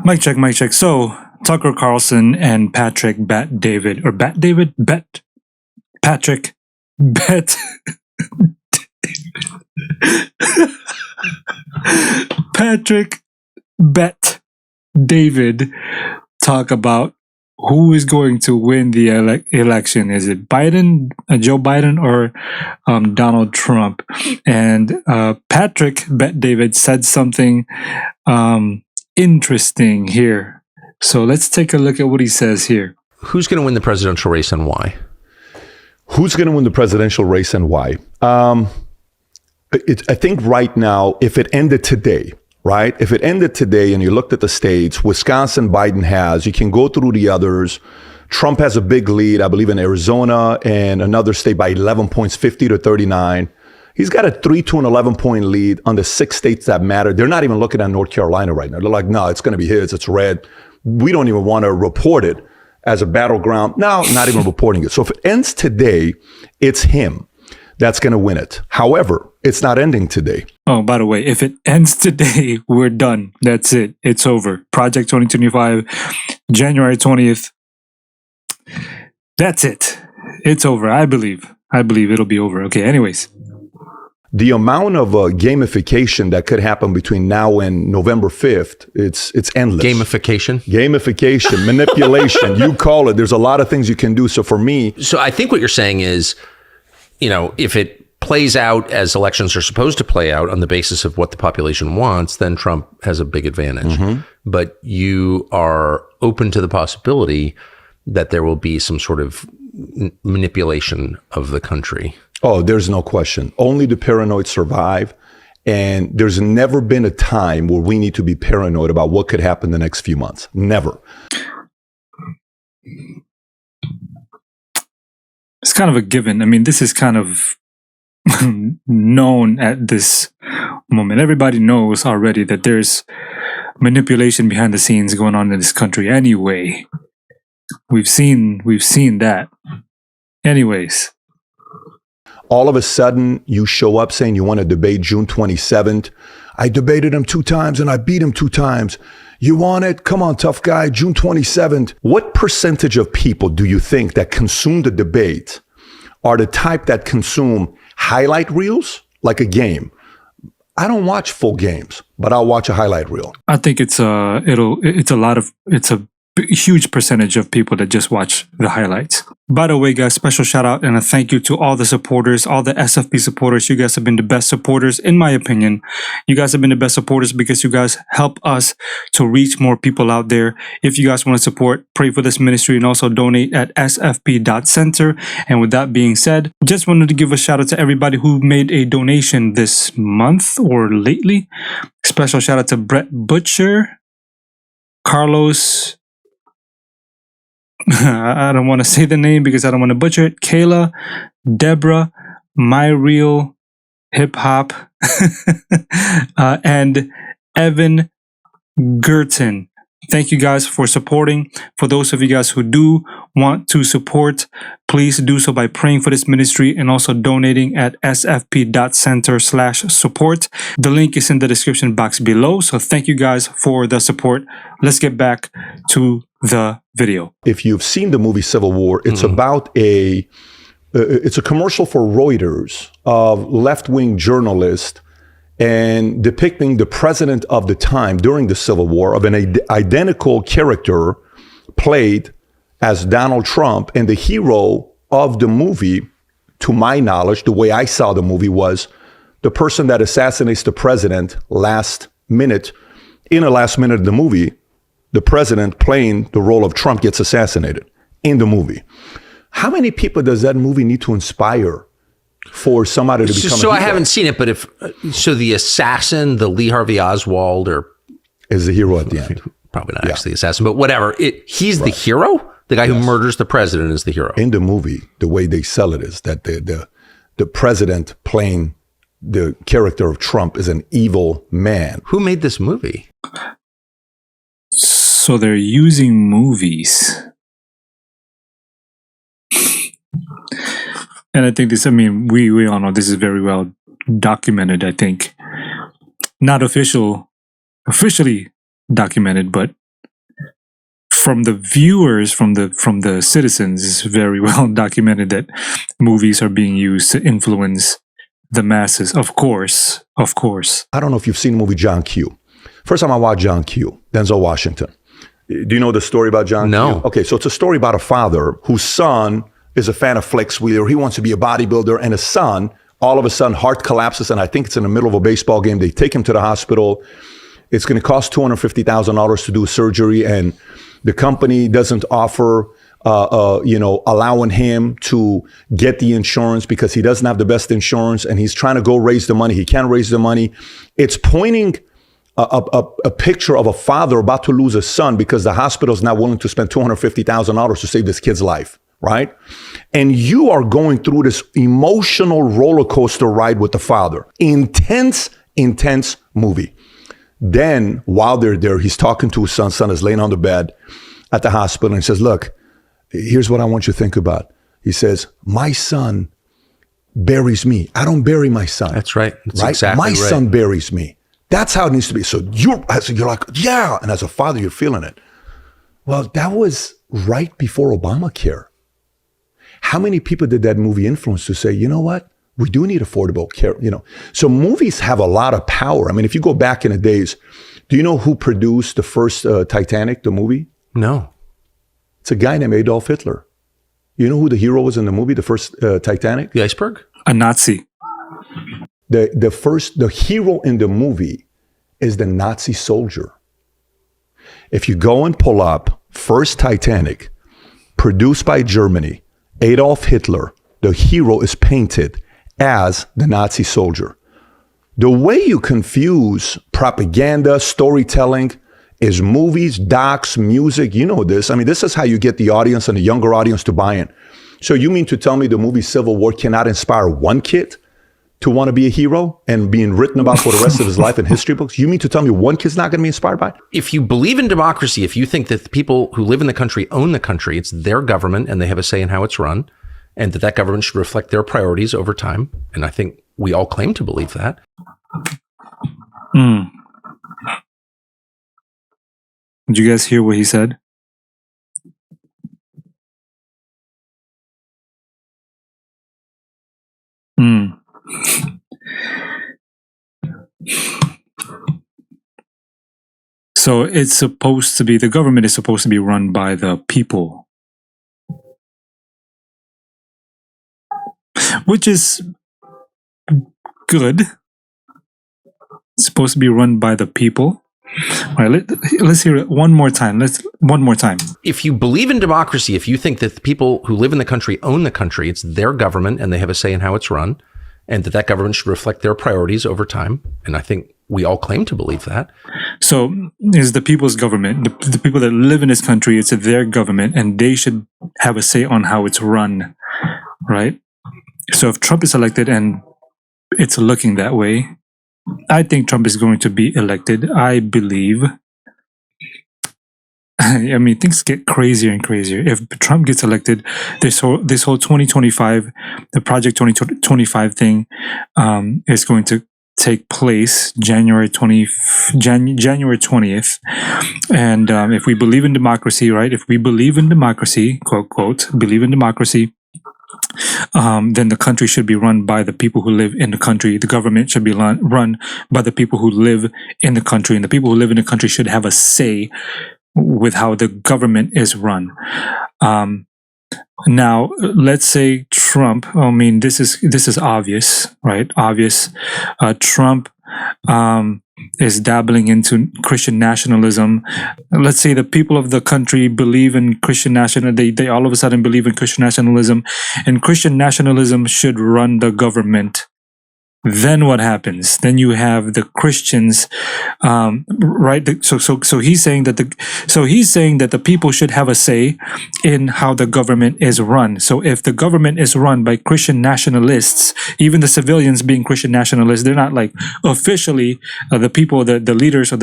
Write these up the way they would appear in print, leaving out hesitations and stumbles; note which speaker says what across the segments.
Speaker 1: Mic check, mic check. So, Tucker Carlson and Patrick Bet David, or Bet David? Bet. Patrick Bet. Patrick Bet David talk about who is going to win the election. Is it Biden, Joe Biden, or Donald Trump? And Patrick Bet David said something interesting here. So let's take a look at what he says here.
Speaker 2: Who's going to win the presidential race and why?
Speaker 3: Who's going to win the presidential race and why? I think right now, if it ended today, right? If it ended today and you looked at the states, Wisconsin, Biden has, you can go through the others. Trump has a big lead, I believe, in Arizona and another state by 11 points, 50-39. He's got a 3-11 point lead on the 6 states that matter. They're not even looking at North Carolina right now. They're like, no, it's going to be his. It's red. We don't even want to report it as a battleground. No, not even reporting it. So if it ends today, it's him that's going to win it. However, it's not ending today.
Speaker 1: Oh, by the way, if it ends today, we're done. That's it. It's over. Project 2025, January 20th. That's it. It's over. I believe it'll be over. Okay, anyways.
Speaker 3: The amount of gamification that could happen between now and November 5th, it's endless. Gamification, manipulation, you call it. There's a lot of things you can do. So for me...
Speaker 2: So I think what you're saying is, if it plays out as elections are supposed to play out on the basis of what the population wants, then Trump has a big advantage. Mm-hmm. But you are open to the possibility that there will be some sort of manipulation of the country.
Speaker 3: Oh, there's no question. Only the paranoid survive. And there's never been a time where we need to be paranoid about what could happen the next few months. Never.
Speaker 1: It's kind of a given. I mean, this is kind of known at this moment. Everybody knows already that there's manipulation behind the scenes going on in this country anyway. We've seen that. Anyways.
Speaker 3: All of a sudden, you show up saying you want to debate June 27th. I debated him 2 times and I beat him 2 times. You want it? Come on, tough guy, June 27th. What percentage of people do you think that consume the debate are the type that consume highlight reels like a game? I don't watch full games, but I'll watch a highlight reel.
Speaker 1: I think it's a huge percentage of people that just watch the highlights. By the way, guys, special shout out and a thank you to all the supporters, all the SFP supporters. You guys have been the best supporters, in my opinion. You guys have been the best supporters because you guys help us to reach more people out there. If you guys want to support, pray for this ministry, and also donate at sfp.center. And with that being said, just wanted to give a shout out to everybody who made a donation this month or lately. Special shout out to Brett Butcher, Carlos, I don't want to say the name because I don't want to butcher it. Kayla, Deborah, My Real Hip Hop, and Evan Gerton. Thank you guys for supporting. For those of you guys who do want to support, please do so by praying for this ministry and also donating at sfp.center/support. The link is in the description box below. So thank you guys for the support. Let's get back to the video.
Speaker 3: If you've seen the movie Civil War, it's about it's a commercial for Reuters of left-wing journalists and depicting the president of the time during the Civil War of an identical character played as Donald Trump. And the hero of the movie, to my knowledge, the way I saw the movie, was the person that assassinates the president last minute. In the last minute of the movie, the president playing the role of Trump gets assassinated in the movie. How many people does that movie need to inspire for somebody to become a hero?
Speaker 2: I haven't seen it, but so the assassin, the Lee Harvey Oswald,
Speaker 3: is the hero at the end.
Speaker 2: Probably not actually the assassin, but whatever. He's the hero? The guy who murders the president is the hero.
Speaker 3: In the movie, the way they sell it is that the president playing the character of Trump is an evil man.
Speaker 2: Who made this movie?
Speaker 1: So they're using movies. And I think we all know this is very well documented, I think. Not officially documented, but from the viewers, from the citizens, it's very well documented that movies are being used to influence the masses. Of course.
Speaker 3: I don't know if you've seen the movie John Q. First time I watched John Q, Denzel Washington. Do you know the story about John
Speaker 2: No.
Speaker 3: Q? Okay, so it's a story about a father whose son is a fan of flex wheeler. He wants to be a bodybuilder, and his son, all of a sudden, heart collapses, and I think it's in the middle of a baseball game. They take him to the hospital. It's going to cost $250,000 to do surgery, and the company doesn't offer, allowing him to get the insurance because he doesn't have the best insurance, and he's trying to go raise the money. He can't raise the money. It's pointing a picture of a father about to lose a son because the hospital is not willing to spend $250,000 to save this kid's life, right? And you are going through this emotional roller coaster ride with the father. Intense movie. Then while they're there, he's talking to his son. Son is laying on the bed at the hospital and he says, look, here's what I want you to think about. He says, my son buries me. I don't bury my son.
Speaker 2: That's right. That's
Speaker 3: right?
Speaker 2: exactly
Speaker 3: my
Speaker 2: right.
Speaker 3: son buries me. That's how it needs to be. So you're like, yeah. And as a father, you're feeling it. Well, that was right before Obamacare. How many people did that movie influence to say, you know what? We do need affordable care, So movies have a lot of power. I mean, if you go back in the days, do you know who produced the first Titanic, the movie?
Speaker 2: No.
Speaker 3: It's a guy named Adolf Hitler. You know who the hero was in the movie, the first Titanic?
Speaker 2: The iceberg?
Speaker 1: A Nazi.
Speaker 3: The hero in the movie is the Nazi soldier. If you go and pull up first Titanic, produced by Germany, Adolf Hitler, the hero is painted as the Nazi soldier. The way you confuse propaganda, storytelling, is movies, docs, music. You know this. I mean, this is how you get the audience and the younger audience to buy in. So you mean to tell me the movie Civil War cannot inspire one kid to want to be a hero and being written about for the rest of his life in history books? You mean to tell me one kid's not going to be inspired by it?
Speaker 2: If you believe in democracy, if you think that the people who live in the country own the country, it's their government and they have a say in how it's run, and that government should reflect their priorities over time, and I think we all claim to believe that.
Speaker 1: Did you guys hear what he said? So it's supposed to be, the government is supposed to be run by the people, which is good. It's supposed to be run by the people. All right, let's hear it one more time. One more time.
Speaker 2: If you believe in democracy, if you think that the people who live in the country own the country, it's their government and they have a say in how it's run, and that government should reflect their priorities over time, and I think we all claim to believe that.
Speaker 1: So it's the people's government. The people that live in this country, it's their government, and they should have a say on how it's run, right? So if Trump is elected and it's looking that way, I think Trump is going to be elected. I believe. I mean, things get crazier and crazier. If Trump gets elected, this whole 2025, the Project 2025 thing, is going to take place January 20th. And if we believe in democracy, right? If we believe in democracy, quote, quote, believe in democracy, then the country should be run by the people who live in the country. The government should be run by the people who live in the country. And the people who live in the country should have a say with how the government is run. Now, let's say Trump. I mean, this is obvious, right? Obvious. Trump is dabbling into Christian nationalism. Let's say the people of the country believe in Christian national. They all of a sudden believe in Christian nationalism, and Christian nationalism should run the government. Then what happens? Then you have the Christians, right? So he's saying that the people should have a say in how the government is run. So if the government is run by Christian nationalists, even the civilians being Christian nationalists, they're not like officially the people, the leaders, or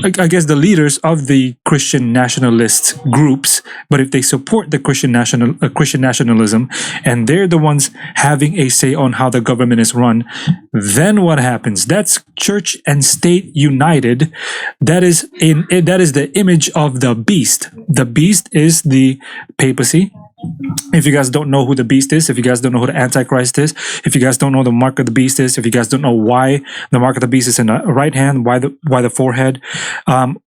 Speaker 1: I guess the leaders of the Christian nationalist groups. But if they support the Christian nationalism, and they're the ones having a say on how the government is run, then what happens? That's church and state united. That is the image of the beast. The beast is the papacy. If you guys don't know who the beast is, if you guys don't know who the Antichrist is, if you guys don't know the mark of the beast is, if you guys don't know why the mark of the beast is in the right hand, why the forehead,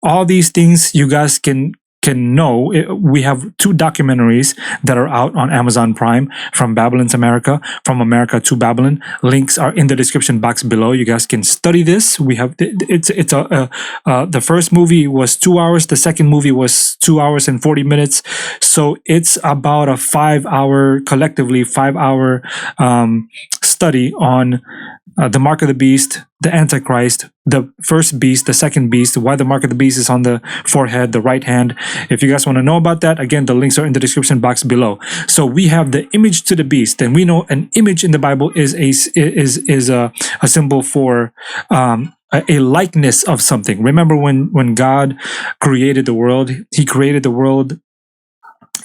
Speaker 1: all these things you guys can know. We have 2 documentaries that are out on Amazon Prime, From Babylon to America, From America to Babylon. Links are in the description box below. You guys can study this. We have the first movie was 2 hours. The second movie was 2 hours and 40 minutes. So it's about a 5-hour, collectively 5-hour study on the mark of the beast, the Antichrist, the first beast, the second beast, why the mark of the beast is on the forehead, the right hand. If you guys want to know about that, again, the links are in the description box below. So we have the image to the beast, and we know an image in the Bible is a symbol for a likeness of something. Remember when God created the world, he created the world,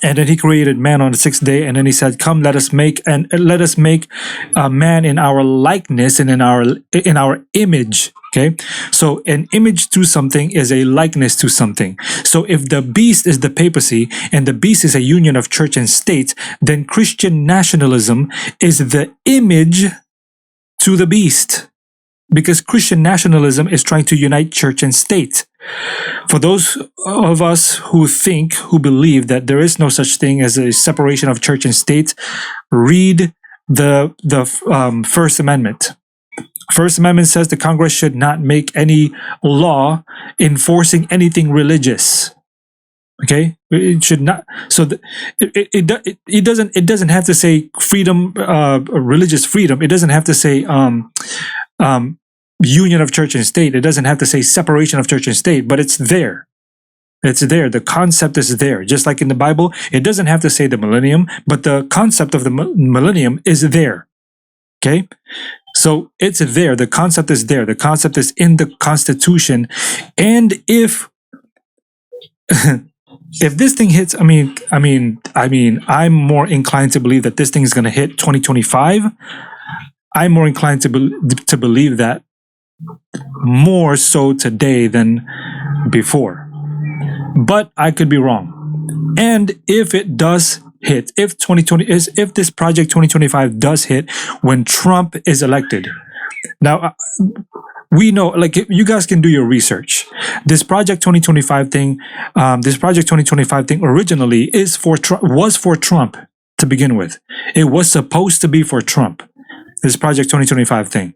Speaker 1: and then he created man on the 6th day, and then he said, "Come, let us make man in our likeness and in our image." Okay, so an image to something is a likeness to something. So if the beast is the papacy and the beast is a union of church and state, then Christian nationalism is the image to the beast, because Christian nationalism is trying to unite church and state. For those of us who believe that there is no such thing as a separation of church and state, read the First Amendment. First Amendment says the Congress should not make any law enforcing anything religious. Okay, it should not. So it doesn't have to say freedom, religious freedom. It doesn't have to say union of church and state. It doesn't have to say separation of church and state, but it's there. It's there. The concept is there. Just like in the Bible, it doesn't have to say the millennium, but the concept of the millennium is there. Okay? So it's there. The concept is there. The concept is in the Constitution. And if this thing hits, I'm more inclined to believe that this thing is going to hit 2025. I'm more inclined to believe that more so today than before, but I could be wrong. And if it does hit, if this project 2025 does hit when Trump is elected, now we know, like, you guys can do your research. This project 2025 thing, originally was for Trump to begin with. It was supposed to be for Trump. This project 2025 thing.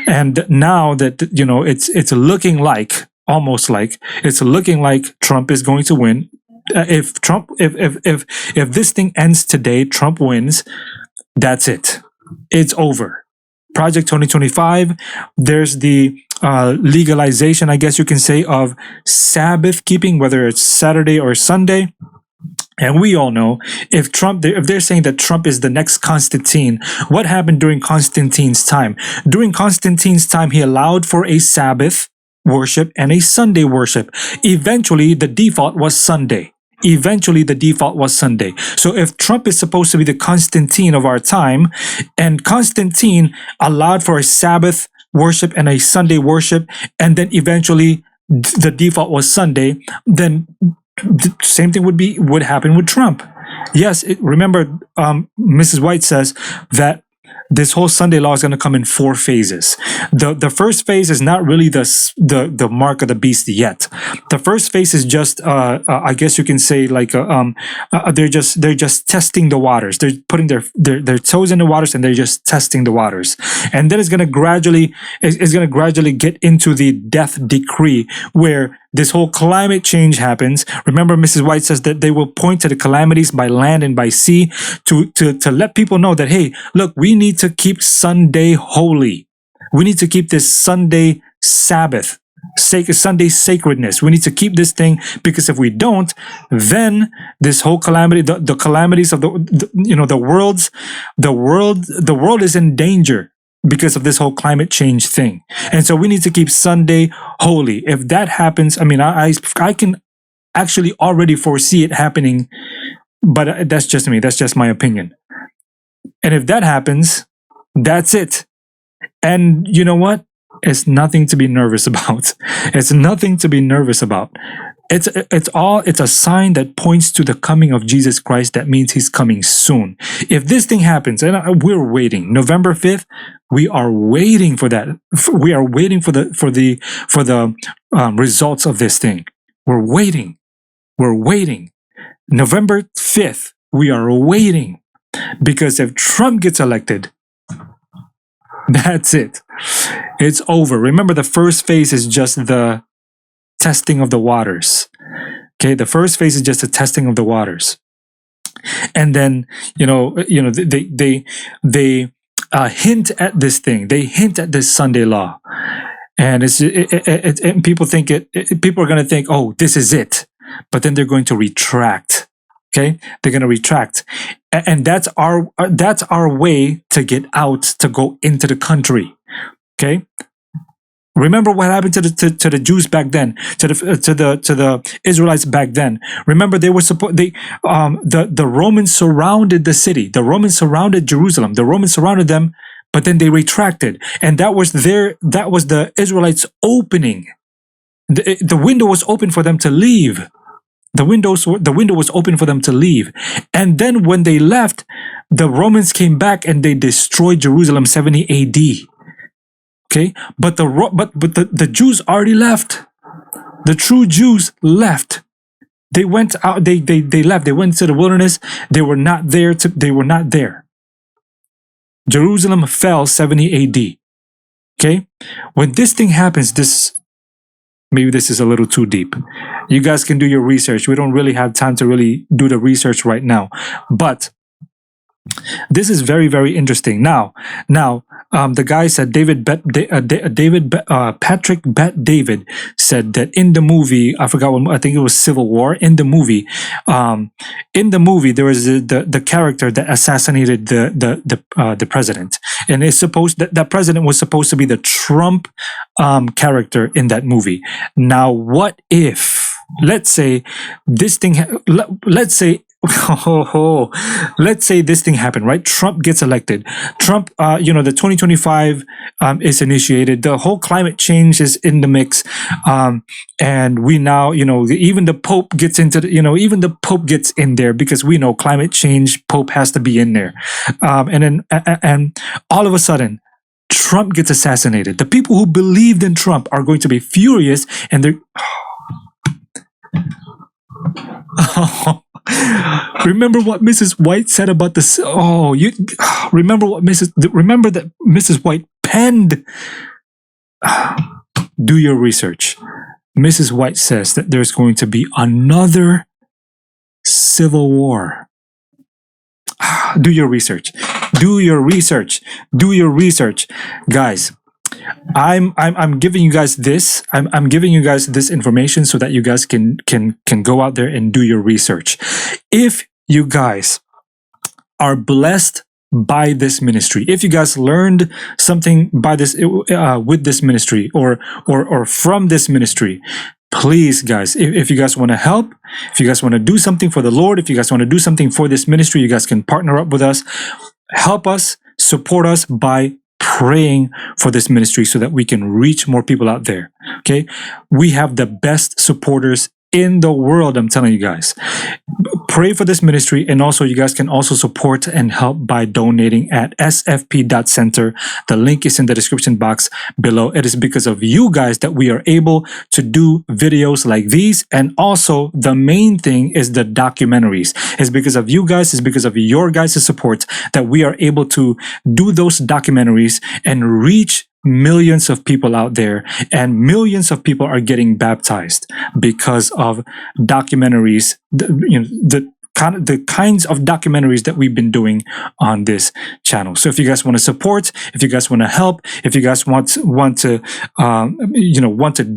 Speaker 1: And now that, it's looking like, almost like, it's looking like Trump is going to win. If this thing ends today, Trump wins, that's it. It's over. Project 2025, there's the legalization, I guess you can say, of Sabbath keeping, whether it's Saturday or Sunday. And we all know, if they're saying that Trump is the next Constantine, what happened during Constantine's time? During Constantine's time, he allowed for a Sabbath worship and a Sunday worship. Eventually, the default was Sunday. So if Trump is supposed to be the Constantine of our time, and Constantine allowed for a Sabbath worship and a Sunday worship, and then eventually the default was Sunday, then the same thing would happen with Trump. Yes, remember, Mrs. White says that this whole Sunday law is going to come in 4 phases. The first phase is not really the mark of the beast yet. The first phase is just, I guess you can say, like, they're just testing the waters. They're putting their toes in the waters, and they're just testing the waters. And then it's going to gradually get into the death decree, where this whole climate change happens. Remember, Mrs. White says that they will point to the calamities by land and by sea to let people know that, hey, look, we need to keep Sunday holy. We need to keep this Sunday Sabbath, Sunday sacredness. We need to keep this thing, because if we don't, then this whole calamity, the calamities of the world is in danger because of this whole climate change thing. And so we need to keep Sunday holy. If that happens, I can actually already foresee it happening, but that's just me. That's just my opinion. And if that happens, that's it. And you know what? It's nothing to be nervous about. It's nothing to be nervous about. It's a sign that points to the coming of Jesus Christ. That means he's coming soon. If this thing happens, and we're waiting, November 5th, we are waiting for that. We are waiting for the results of this thing. We're waiting. We're waiting. November 5th, we are waiting. Because if Trump gets elected, that's it. It's over. Remember, the first phase is just the testing of the waters. Okay, the first phase is just the testing of the waters, and then they hint at this thing. They hint at this Sunday law, and and people think people are going to think, oh, this is it, but then they're going to retract. Okay, they're going to retract, and that's our way to get out, to go into the country. Okay, remember what happened to the Jews back then, to the Israelites back then. Remember, they were the Romans surrounded the city. The Romans surrounded Jerusalem. The Romans surrounded them, but then they retracted, and that was the Israelites opening. The window was open for them to leave. The window was open for them to leave. And then when they left, the Romans came back and they destroyed Jerusalem 70 AD. Okay? But the Jews already left. The true Jews left. They went out, they left. They went to the wilderness. They were not there. They were not there. Jerusalem fell 70 AD. Okay? When this thing happens, maybe this is a little too deep. You guys can do your research. We don't really have time to really do the research right now. But this is very, very interesting. Now, the guy said Patrick Bet David said that in the movie, I forgot what, I think it was Civil War. In the movie, there was the character that assassinated the president, and it's supposed that president was supposed to be the Trump character in that movie. Now, what if, let's say this thing, let's say this thing happened, right? Trump gets elected. Trump, the 2025 is initiated. The whole climate change is in the mix, and we now, even the Pope gets even the Pope gets in there, because we know climate change. Pope has to be in there, and all of a sudden, Trump gets assassinated. The people who believed in Trump are going to be furious, and they're. Remember what Mrs. White said about this? Oh, remember that Mrs. White penned. Do your research. Mrs. White says that there's going to be another civil war. Do your research. Do your research. Do your research, guys. I'm giving you guys this. I'm giving you guys this information so that you guys can go out there and do your research. If you guys are blessed by this ministry, if you guys learned something by this with this ministry or from this ministry, please, guys, if you guys want to help, if you guys want to do something for the Lord, if you guys want to do something for this ministry, you guys can partner up with us, help us, support us by praying for this ministry so that we can reach more people out there. Okay, we have the best supporters in the world, I'm telling you guys. Pray for this ministry, and also you guys can also support and help by donating at sfp.center. The link is in the description box below. It is because of you guys that we are able to do videos like these, and also the main thing is the documentaries. It's because of you guys, it's because of your guys' support that we are able to do those documentaries and reach millions of people out there, and millions of people are getting baptized because of documentaries. The kinds of documentaries that we've been doing on this channel. So if you guys want to support, if you guys want to help, if you guys want to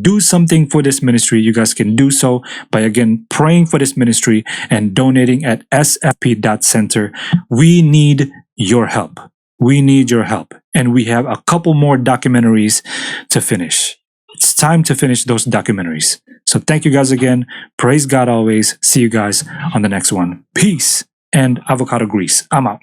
Speaker 1: do something for this ministry, you guys can do so by again praying for this ministry and donating at sfp.center. We need your help. We need your help. And we have a couple more documentaries to finish. It's time to finish those documentaries. So thank you guys again. Praise God always. See you guys on the next one. Peace and avocado grease. I'm out.